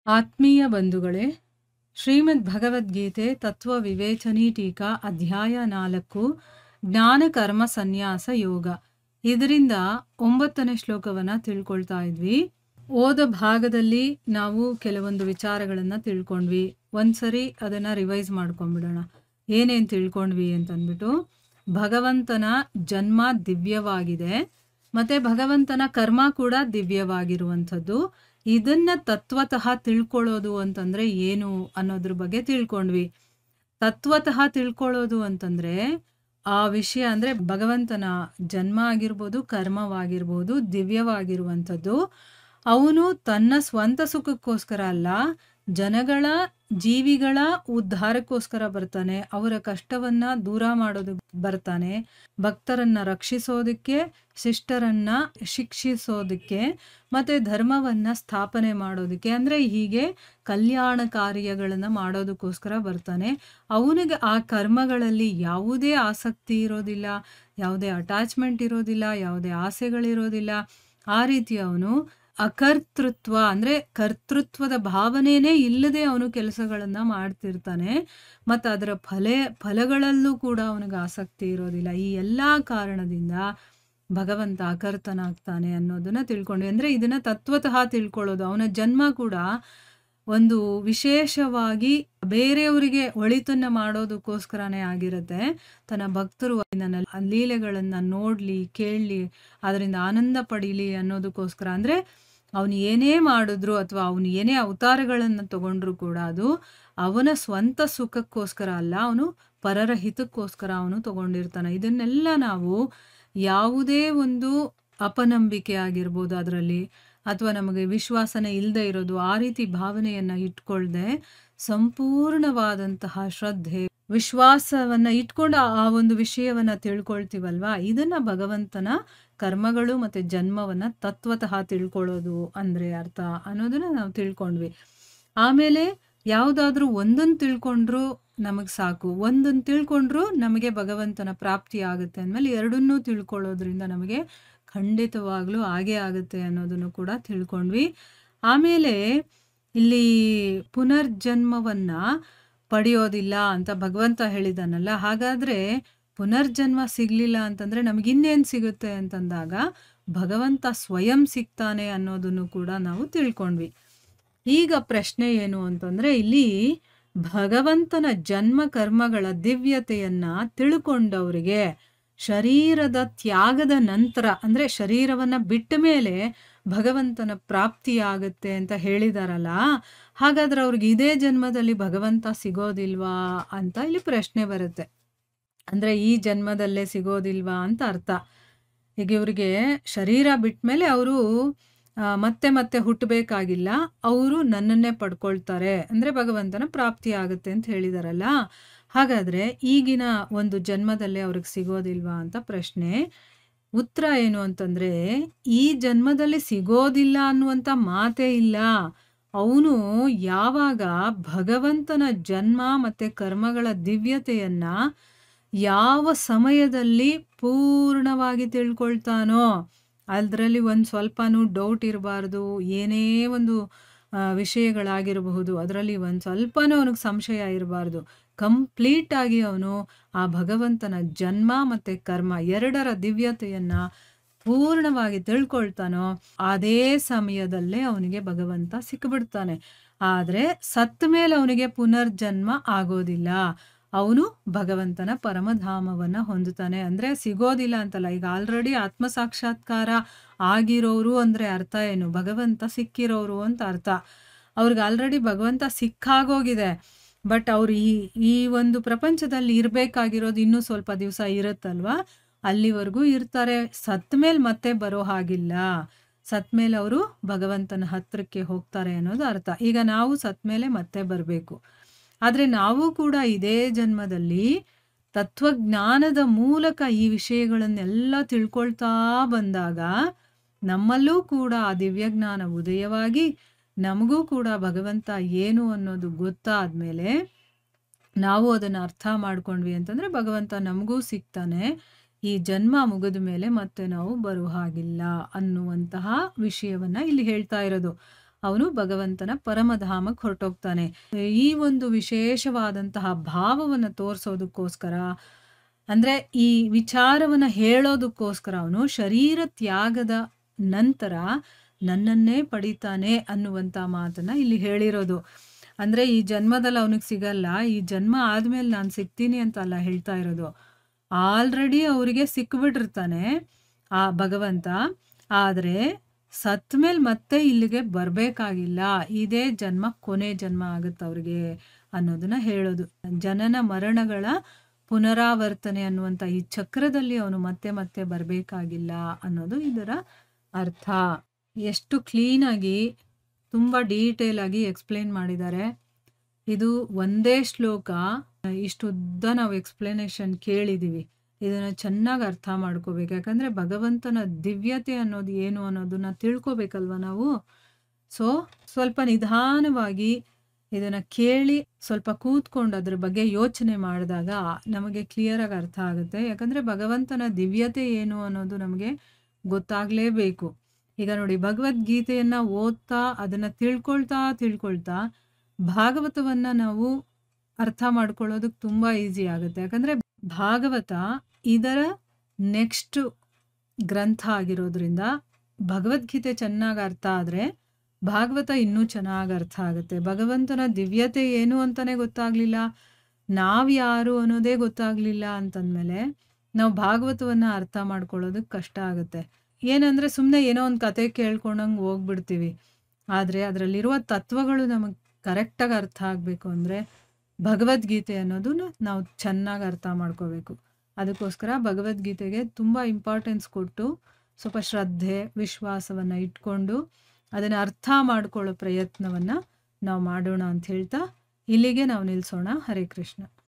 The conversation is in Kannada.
ಆತ್ಮೀಯ ಬಂಧುಗಳೇ, ಶ್ರೀಮದ್ ಭಗವದ್ಗೀತೆ ತತ್ವ ವಿವೇಚನಿ ಟೀಕಾ ಅಧ್ಯಾಯ 4 ಜ್ಞಾನ ಕರ್ಮ ಸನ್ಯಾಸ ಯೋಗ. ಇದರಿಂದ 9ನೇ ಶ್ಲೋಕವನ್ನ ತಿಳ್ಕೊಳ್ತಾ ಇದ್ವಿ. ಓದ ಭಾಗದಲ್ಲಿ ನಾವು ಕೆಲವೊಂದು ವಿಚಾರಗಳನ್ನ ತಿಳ್ಕೊಂಡ್ವಿ. ಒಂದ್ಸರಿ ಅದನ್ನ ರಿವೈಸ್ ಮಾಡ್ಕೊಂಡ್ಬಿಡೋಣ. ಏನೇನ್ ತಿಳ್ಕೊಂಡ್ವಿ ಅಂತಂದ್ಬಿಟ್ಟು, ಭಗವಂತನ ಜನ್ಮ ದಿವ್ಯವಾಗಿದೆ, ಮತ್ತೆ ಭಗವಂತನ ಕರ್ಮ ಕೂಡ ದಿವ್ಯವಾಗಿರುವಂಥದ್ದು. ಇದನ್ನ ತತ್ವತಃ ತಿಳ್ಕೊಳ್ಳೋದು ಅಂತಂದ್ರೆ ಏನು ಅನ್ನೋದ್ರ ಬಗ್ಗೆ ತಿಳ್ಕೊಂಡ್ವಿ. ತತ್ವತಃ ತಿಳ್ಕೊಳ್ಳೋದು ಅಂತಂದ್ರೆ ಆ ವಿಷಯ ಅಂದ್ರೆ ಭಗವಂತನ ಜನ್ಮ ಆಗಿರ್ಬೋದು, ಕರ್ಮವಾಗಿರ್ಬೋದು, ದಿವ್ಯವಾಗಿರುವಂಥದ್ದು. ಅವನು ತನ್ನ ಸ್ವಂತ ಸುಖಕ್ಕೋಸ್ಕರ ಅಲ್ಲ, ಜನಗಳ ಜೀವಿಗಳ ಉದ್ಧಾರಕ್ಕೋಸ್ಕರ ಬರ್ತಾನೆ. ಅವರ ಕಷ್ಟವನ್ನ ದೂರ ಮಾಡೋದಕ್ಕೆ ಬರ್ತಾನೆ. ಭಕ್ತರನ್ನ ರಕ್ಷಿಸೋದಕ್ಕೆ, ಶಿಷ್ಟರನ್ನ ಶಿಕ್ಷಿಸೋದಕ್ಕೆ, ಮತ್ತೆ ಧರ್ಮವನ್ನ ಸ್ಥಾಪನೆ ಮಾಡೋದಕ್ಕೆ, ಅಂದ್ರೆ ಹೀಗೆ ಕಲ್ಯಾಣ ಕಾರ್ಯಗಳನ್ನ ಮಾಡೋದಕ್ಕೋಸ್ಕರ ಬರ್ತಾನೆ. ಅವನಿಗೆ ಆ ಕರ್ಮಗಳಲ್ಲಿ ಯಾವುದೇ ಆಸಕ್ತಿ ಇರೋದಿಲ್ಲ, ಯಾವುದೇ ಅಟ್ಯಾಚ್ಮೆಂಟ್ ಇರೋದಿಲ್ಲ, ಯಾವುದೇ ಆಸೆಗಳಿರೋದಿಲ್ಲ. ಆ ರೀತಿ ಅವನು ಅಕರ್ತೃತ್ವ ಅಂದ್ರೆ ಕರ್ತೃತ್ವದ ಭಾವನೆನೇ ಇಲ್ಲದೆ ಅವನು ಕೆಲಸಗಳನ್ನ ಮಾಡ್ತಿರ್ತಾನೆ. ಮತ್ತು ಅದರ ಫಲಗಳಲ್ಲೂ ಕೂಡ ಅವನಿಗೆ ಆಸಕ್ತಿ ಇರೋದಿಲ್ಲ. ಈ ಎಲ್ಲಾ ಕಾರಣದಿಂದ ಭಗವಂತ ಅಕರ್ತನಾಗ್ತಾನೆ ಅನ್ನೋದನ್ನ ತಿಳ್ಕೊಂಡ್ವಿ. ಅಂದ್ರೆ ಇದನ್ನ ತತ್ವತಃ ತಿಳ್ಕೊಳ್ಳೋದು. ಅವನ ಜನ್ಮ ಕೂಡ ಒಂದು ವಿಶೇಷವಾಗಿ ಬೇರೆಯವರಿಗೆ ಒಳಿತನ್ನ ಮಾಡೋದಕ್ಕೋಸ್ಕರನೇ ಆಗಿರುತ್ತೆ. ತನ್ನ ಭಕ್ತರು ನನ್ನ ಲೀಲೆಗಳನ್ನ ನೋಡ್ಲಿ, ಕೇಳಲಿ, ಅದರಿಂದ ಆನಂದ ಪಡೀಲಿ ಅನ್ನೋದಕ್ಕೋಸ್ಕರ. ಅಂದ್ರೆ ಅವನು ಏನೇ ಮಾಡಿದ್ರು ಅಥವಾ ಅವನು ಏನೇ ಅವತಾರಗಳನ್ನ ತಗೊಂಡ್ರು ಕೂಡ ಅದು ಅವನ ಸ್ವಂತ ಸುಖಕ್ಕೋಸ್ಕರ ಅಲ್ಲ, ಅವನು ಪರರ ಹಿತಕ್ಕೋಸ್ಕರ ಅವನು ತಗೊಂಡಿರ್ತಾನೆ. ಇದನ್ನೆಲ್ಲ ನಾವು ಯಾವುದೇ ಒಂದು ಅಪನಂಬಿಕೆ ಆಗಿರ್ಬೋದು ಅದರಲ್ಲಿ, ಅಥವಾ ನಮಗೆ ವಿಶ್ವಾಸನೆ ಇಲ್ಲದೆ ಇರೋದು, ಆ ರೀತಿ ಭಾವನೆಯನ್ನ ಇಟ್ಕೊಳ್ದೆ ಸಂಪೂರ್ಣವಾದಂತಹ ಶ್ರದ್ಧೆ, ವಿಶ್ವಾಸವನ್ನ ಇಟ್ಕೊಂಡು ಆ ಒಂದು ವಿಷಯವನ್ನ ತಿಳ್ಕೊಳ್ತೀವಲ್ವಾ, ಇದನ್ನ ಭಗವಂತನ ಕರ್ಮಗಳು ಮತ್ತೆ ಜನ್ಮವನ್ನ ತತ್ವತಃ ತಿಳ್ಕೊಳ್ಳೋದು ಅಂದ್ರೆ ಅರ್ಥ ಅನ್ನೋದನ್ನ ನಾವು ತಿಳ್ಕೊಂಡ್ವಿ. ಆಮೇಲೆ ಯಾವುದಾದ್ರೂ ಒಂದನ್ನು ತಿಳ್ಕೊಂಡ್ರು ನಮಗ್ ಸಾಕು, ಒಂದನ್ನು ತಿಳ್ಕೊಂಡ್ರು ನಮಗೆ ಭಗವಂತನ ಪ್ರಾಪ್ತಿ ಆಗುತ್ತೆ ಅಂದ್ಮೇಲೆ ಎರಡನ್ನೂ ತಿಳ್ಕೊಳ್ಳೋದ್ರಿಂದ ನಮಗೆ ಖಂಡಿತವಾಗ್ಲೂ ಹಾಗೇ ಆಗುತ್ತೆ ಅನ್ನೋದನ್ನು ಕೂಡ ತಿಳ್ಕೊಂಡ್ವಿ. ಆಮೇಲೆ ಇಲ್ಲಿ ಪುನರ್ಜನ್ಮವನ್ನ ಪಡೆಯೋದಿಲ್ಲ ಅಂತ ಭಗವಂತ ಹೇಳಿದಾನಲ್ಲ, ಹಾಗಾದ್ರೆ ಪುನರ್ಜನ್ಮ ಸಿಗ್ಲಿಲ್ಲ ಅಂತಂದ್ರೆ ನಮಗಿನ್ನೇನು ಸಿಗುತ್ತೆ ಅಂತಂದಾಗ ಭಗವಂತ ಸ್ವಯಂ ಸಿಗ್ತಾನೆ ಅನ್ನೋದನ್ನು ಕೂಡ ನಾವು ತಿಳ್ಕೊಂಡ್ವಿ. ಈಗ ಪ್ರಶ್ನೆ ಏನು ಅಂತಂದ್ರೆ, ಇಲ್ಲಿ ಭಗವಂತನ ಜನ್ಮ ಕರ್ಮಗಳ ದಿವ್ಯತೆಯನ್ನ ತಿಳ್ಕೊಂಡವರಿಗೆ ಶರೀರದ ತ್ಯಾಗದ ನಂತರ, ಅಂದ್ರೆ ಶರೀರವನ್ನ ಬಿಟ್ಟ ಮೇಲೆ ಭಗವಂತನ ಪ್ರಾಪ್ತಿಯಾಗತ್ತೆ ಅಂತ ಹೇಳಿದಾರಲ್ಲ, ಹಾಗಾದ್ರೆ ಅವ್ರಿಗೆ ಇದೇ ಜನ್ಮದಲ್ಲಿ ಭಗವಂತ ಸಿಗೋದಿಲ್ವಾ ಅಂತ ಇಲ್ಲಿ ಪ್ರಶ್ನೆ ಬರುತ್ತೆ. ಅಂದ್ರೆ ಈ ಜನ್ಮದಲ್ಲೇ ಸಿಗೋದಿಲ್ವಾ ಅಂತ ಅರ್ಥ. ಈಗ ಇವ್ರಿಗೆ ಶರೀರ ಬಿಟ್ಟ ಮೇಲೆ ಅವರು ಮತ್ತೆ ಮತ್ತೆ ಹುಟ್ಟಬೇಕಾಗಿಲ್ಲ, ಅವರು ನನ್ನನ್ನೇ ಪಡ್ಕೊಳ್ತಾರೆ, ಅಂದ್ರೆ ಭಗವಂತನ ಪ್ರಾಪ್ತಿ ಆಗುತ್ತೆ ಅಂತ ಹೇಳಿದಾರಲ್ಲ, ಹಾಗಾದ್ರೆ ಈಗಿನ ಒಂದು ಜನ್ಮದಲ್ಲೇ ಅವ್ರಿಗೆ ಸಿಗೋದಿಲ್ವಾ ಅಂತ ಪ್ರಶ್ನೆ. ಉತ್ತರ ಏನು ಅಂತಂದ್ರೆ, ಈ ಜನ್ಮದಲ್ಲಿ ಸಿಗೋದಿಲ್ಲ ಅನ್ನುವಂಥ ಮಾತೇ ಇಲ್ಲ. ಅವನು ಯಾವಾಗ ಭಗವಂತನ ಜನ್ಮ ಮತ್ತೆ ಕರ್ಮಗಳ ದಿವ್ಯತೆಯನ್ನ ಯಾವ ಸಮಯದಲ್ಲಿ ಪೂರ್ಣವಾಗಿ ತಿಳ್ಕೊಳ್ತಾನೋ, ಅದರಲ್ಲಿ ಒಂದು ಸ್ವಲ್ಪನೂ ಡೌಟ್ ಇರಬಾರ್ದು, ಏನೇ ಒಂದು ವಿಷಯಗಳಾಗಿರಬಹುದು ಅದರಲ್ಲಿ ಒಂದು ಸ್ವಲ್ಪನೂ ಅವನಿಗೆ ಸಂಶಯ ಇರಬಾರ್ದು, ಕಂಪ್ಲೀಟ್ ಆಗಿ ಅವನು ಆ ಭಗವಂತನ ಜನ್ಮ ಮತ್ತೆ ಕರ್ಮ ಎರಡರ ದಿವ್ಯತೆಯನ್ನ ಪೂರ್ಣವಾಗಿ ತಿಳ್ಕೊಳ್ತಾನೋ, ಅದೇ ಸಮಯದಲ್ಲೇ ಅವನಿಗೆ ಭಗವಂತ ಸಿಕ್ಬಿಡ್ತಾನೆ. ಆದ್ರೆ ಸತ್ತ ಮೇಲೆ ಅವನಿಗೆ ಪುನರ್ಜನ್ಮ ಆಗೋದಿಲ್ಲ, ಅವನು ಭಗವಂತನ ಪರಮಧಾಮವನ್ನ ಹೊಂದುತ್ತಾನೆ. ಅಂದ್ರೆ ಸಿಗೋದಿಲ್ಲ ಅಂತಲ್ಲ, ಈಗ ಆಲ್ರೆಡಿ ಆತ್ಮ ಸಾಕ್ಷಾತ್ಕಾರ ಆಗಿರೋರು ಅಂದ್ರೆ ಅರ್ಥ ಏನು, ಭಗವಂತ ಸಿಕ್ಕಿರೋರು ಅಂತ ಅರ್ಥ. ಅವ್ರಿಗೆ ಆಲ್ರೆಡಿ ಭಗವಂತ ಸಿಕ್ಕಾಗೋಗಿದೆ. ಬಟ್ ಅವ್ರು ಈ ಒಂದು ಪ್ರಪಂಚದಲ್ಲಿ ಇರ್ಬೇಕಾಗಿರೋದು ಇನ್ನೂ ಸ್ವಲ್ಪ ದಿವಸ ಇರುತ್ತಲ್ವಾ, ಅಲ್ಲಿವರೆಗೂ ಇರ್ತಾರೆ. ಸತ್ ಮೇಲೆ ಮತ್ತೆ ಬರೋ ಹಾಗಿಲ್ಲ, ಸತ್ ಮೇಲೆ ಅವರು ಭಗವಂತನ ಹತ್ರಕ್ಕೆ ಹೋಗ್ತಾರೆ ಅನ್ನೋದು ಅರ್ಥ. ಈಗ ನಾವು ಸತ್ ಮೇಲೆ ಮತ್ತೆ ಬರಬೇಕು, ಆದ್ರೆ ನಾವು ಕೂಡ ಇದೇ ಜನ್ಮದಲ್ಲಿ ತತ್ವಜ್ಞಾನದ ಮೂಲಕ ಈ ವಿಷಯಗಳನ್ನೆಲ್ಲ ತಿಳ್ಕೊಳ್ತಾ ಬಂದಾಗ ನಮ್ಮಲ್ಲೂ ಕೂಡ ಆ ದಿವ್ಯಜ್ಞಾನ ಉದಯವಾಗಿ ನಮಗೂ ಕೂಡ ಭಗವಂತ ಏನು ಅನ್ನೋದು ಗೊತ್ತಾದ್ಮೇಲೆ ನಾವು ಅದನ್ನ ಅರ್ಥ ಮಾಡ್ಕೊಂಡ್ವಿ ಅಂತಂದ್ರೆ ಭಗವಂತ ನಮಗೂ ಸಿಗ್ತಾನೆ. ಈ ಜನ್ಮ ಮುಗಿದ ಮೇಲೆ ಮತ್ತೆ ನಾವು ಬರುವ ಹಾಗಿಲ್ಲ ಅನ್ನುವಂತಹ ವಿಷಯವನ್ನ ಇಲ್ಲಿ ಹೇಳ್ತಾ ಇರೋದು. ಅವನು ಭಗವಂತನ ಪರಮಧಾಮಕ್ಕೆ ಹೊರಟೋಗ್ತಾನೆ. ಈ ಒಂದು ವಿಶೇಷವಾದಂತಹ ಭಾವವನ್ನು ತೋರಿಸೋದಕ್ಕೋಸ್ಕರ, ಅಂದ್ರೆ ಈ ವಿಚಾರವನ್ನ ಹೇಳೋದಕ್ಕೋಸ್ಕರ ಅವನು ಶರೀರ ತ್ಯಾಗದ ನಂತರ ನನ್ನನ್ನೇ ಪಡಿತಾನೆ ಅನ್ನುವಂಥ ಮಾತನ್ನ ಇಲ್ಲಿ ಹೇಳಿರೋದು. ಅಂದ್ರೆ ಈ ಜನ್ಮದಲ್ಲಿ ಅವನಿಗೆ ಸಿಗಲ್ಲ, ಈ ಜನ್ಮ ಆದ್ಮೇಲೆ ನಾನು ಸಿಗ್ತೀನಿ ಅಂತ ಅಲ್ಲ ಹೇಳ್ತಾ ಇರೋದು. ಆಲ್ರೆಡಿ ಅವರಿಗೆ ಸಿಕ್ಬಿಟ್ಟಿರ್ತಾನೆ ಆ ಭಗವಂತ. ಆದ್ರೆ ಸತ್ ಮೇಲೆ ಮತ್ತೆ ಇಲ್ಲಿಗೆ ಬರ್ಬೇಕಾಗಿಲ್ಲ, ಇದೇ ಜನ್ಮ ಕೊನೆ ಜನ್ಮ ಆಗುತ್ತೆ ಅವ್ರಿಗೆ ಅನ್ನೋದನ್ನ ಹೇಳೋದು. ಜನನ ಮರಣಗಳ ಪುನರಾವರ್ತನೆ ಅನ್ನುವಂಥ ಈ ಚಕ್ರದಲ್ಲಿ ಅವನು ಮತ್ತೆ ಮತ್ತೆ ಬರಬೇಕಾಗಿಲ್ಲ ಅನ್ನೋದು ಇದರ ಅರ್ಥ. ಎಷ್ಟು ಕ್ಲೀನಾಗಿ ತುಂಬ ಡೀಟೇಲ್ ಆಗಿ ಎಕ್ಸ್ಪ್ಲೇನ್ ಮಾಡಿದ್ದಾರೆ. ಇದು ಒಂದೇ ಶ್ಲೋಕ, ಇಷ್ಟುದ್ದ ನಾವು ಎಕ್ಸ್ಪ್ಲನೇಷನ್ ಕೇಳಿದ್ದೀವಿ. ಇದನ್ನು ಚೆನ್ನಾಗಿ ಅರ್ಥ ಮಾಡ್ಕೋಬೇಕು. ಯಾಕಂದರೆ ಭಗವಂತನ ದಿವ್ಯತೆ ಅನ್ನೋದು ಏನು ಅನ್ನೋದನ್ನ ತಿಳ್ಕೊಬೇಕಲ್ವ ನಾವು. ಸೊ ಸ್ವಲ್ಪ ನಿಧಾನವಾಗಿ ಇದನ್ನು ಕೇಳಿ ಸ್ವಲ್ಪ ಕೂತ್ಕೊಂಡು ಅದ್ರ ಬಗ್ಗೆ ಯೋಚನೆ ಮಾಡಿದಾಗ ನಮಗೆ ಕ್ಲಿಯರಾಗಿ ಅರ್ಥ ಆಗುತ್ತೆ. ಯಾಕಂದರೆ ಭಗವಂತನ ದಿವ್ಯತೆ ಏನು ಅನ್ನೋದು ನಮಗೆ ಗೊತ್ತಾಗಲೇಬೇಕು. ಈಗ ನೋಡಿ, ಭಗವದ್ಗೀತೆಯನ್ನು ಓದ್ತಾ ಅದನ್ನು ತಿಳ್ಕೊಳ್ತಾ ಭಾಗವತವನ್ನು ನಾವು ಅರ್ಥ ಮಾಡ್ಕೊಳ್ಳೋದಕ್ಕೆ ತುಂಬ ಈಸಿ ಆಗುತ್ತೆ. ಯಾಕಂದರೆ ಭಾಗವತ ಇದರ ನೆಕ್ಸ್ಟ್ ಗ್ರಂಥ ಆಗಿರೋದ್ರಿಂದ ಭಗವದ್ಗೀತೆ ಚೆನ್ನಾಗಿ ಅರ್ಥ ಆದರೆ ಭಾಗವತ ಇನ್ನೂ ಚೆನ್ನಾಗಿ ಅರ್ಥ ಆಗುತ್ತೆ. ಭಗವಂತನ ದಿವ್ಯತೆ ಏನು ಅಂತಲೇ ಗೊತ್ತಾಗಲಿಲ್ಲ, ನಾವು ಯಾರು ಅನ್ನೋದೇ ಗೊತ್ತಾಗಲಿಲ್ಲ ಅಂತಂದಮೇಲೆ ನಾವು ಭಾಗವತವನ್ನು ಅರ್ಥ ಮಾಡ್ಕೊಳ್ಳೋದಕ್ಕೆ ಕಷ್ಟ ಆಗುತ್ತೆ. ಏನಂದರೆ ಸುಮ್ಮನೆ ಏನೋ ಒಂದು ಕತೆ ಕೇಳ್ಕೊಂಡಂಗೆ ಹೋಗ್ಬಿಡ್ತೀವಿ. ಆದರೆ ಅದರಲ್ಲಿರುವ ತತ್ವಗಳು ನಮಗೆ ಕರೆಕ್ಟಾಗಿ ಅರ್ಥ ಆಗಬೇಕು ಅಂದರೆ ಭಗವದ್ಗೀತೆ ಅನ್ನೋದನ್ನು ನಾವು ಚೆನ್ನಾಗಿ ಅರ್ಥ ಮಾಡ್ಕೋಬೇಕು. ಅದಕ್ಕೋಸ್ಕರ ಭಗವದ್ಗೀತೆಗೆ ತುಂಬ ಇಂಪಾರ್ಟೆನ್ಸ್ ಕೊಟ್ಟು ಸ್ವಲ್ಪ ಶ್ರದ್ಧೆ ವಿಶ್ವಾಸವನ್ನು ಇಟ್ಕೊಂಡು ಅದನ್ನು ಅರ್ಥ ಮಾಡ್ಕೊಳ್ಳೋ ಪ್ರಯತ್ನವನ್ನು ನಾವು ಮಾಡೋಣ ಅಂತ ಹೇಳ್ತಾ ಇಲ್ಲಿಗೆ ನಾವು ನಿಲ್ಲಿಸೋಣ. ಹರೇ ಕೃಷ್ಣ.